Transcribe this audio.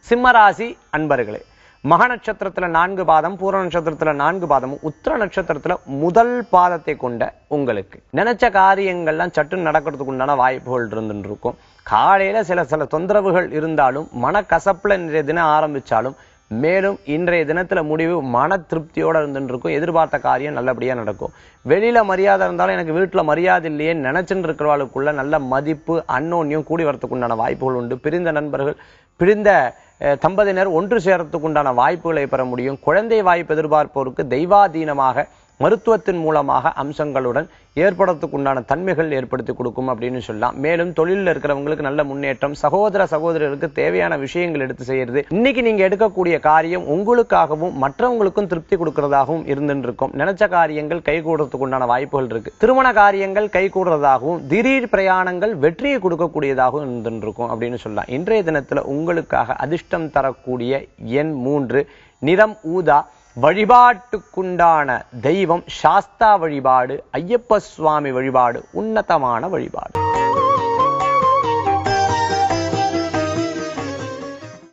சிம்மராசி அன்பர்களே, மக நட்சத்திரத்துல 4 பாதம், பூர நட்சத்திரத்துல 4 பாதமும், உத்திர நட்சத்திரத்துல முதல் பாதத்தை கொண்ட உங்களுக்கு நினைச்ச காரியங்கள்லாம் சட்டு நடக்கிறதுக்கு உண்டான வாய்ப்புகள் இருந்துட்டு இருக்கும். காலையில சில தொந்தரவுகள் இருந்தாலும் மனக்கசப்புல இன்றைய தினம் ஆரம்பிச்சாலும் மேலும் இன்றைய தினத்துல முடிவு மன திருப்தியோட இருந்துட்டு இருக்கும். எதிர்பார்த்த காரியம் நல்லபடியா நடக்கும். வெளியில மரியாதை இருந்தாலும் எனக்கு வீட்டுல மரியாதை இல்லையே நினைச்சுட்டு இருக்கிறவாளுக்குள்ள நல்ல மதிப்பு அன்னோன்யம் கூடி வரத்துக்கு உண்டான வாய்ப்புகள் உண்டு. பிரிந்த நண்பர்கள், பிரிந்த தம்பதியினர் ஒன்று சேரத்துக்கு உண்டான வாய்ப்புகளை பெற முடியும். குழந்தை வாய்ப்பு எதிர்பார்ப்போருக்கு தெய்வாதீனமாக மருத்துவத்தின் மூலமாக அம்சங்களுடன் ஏற்படுறதுக்கு உண்டான தன்மைகள் ஏற்படுத்தி கொடுக்கும் அப்படின்னு சொல்லலாம். மேலும் தொழிலில் இருக்கிறவங்களுக்கு நல்ல முன்னேற்றம், சகோதரர்களுக்கு தேவையான விஷயங்கள் எடுத்து செய்யறது. இன்னைக்கு நீங்க எடுக்கக்கூடிய காரியம் உங்களுக்காகவும் மற்றவங்களுக்கும் திருப்தி கொடுக்கறதாகவும் இருந்துட்டு இருக்கும். நினைச்ச காரியங்கள் கைகூடுறதுக்கு உண்டான வாய்ப்புகள் இருக்கு. திருமண காரியங்கள் கைகூடுறதாகவும் திடீர் பிரயாணங்கள் வெற்றியை கொடுக்கக்கூடியதாகவும் இருந்துட்டு இருக்கும் அப்படின்னு சொல்லலாம். இன்றைய தினத்துல உங்களுக்காக அதிர்ஷ்டம் தரக்கூடிய எண் 3, நிறம் ஊதா. வழிபாட்டுக்குண்டான தெய்வம் சாஸ்தா வழிபாடு, ஐயப்ப சுவாமி வழிபாடு உன்னதமான வழிபாடு.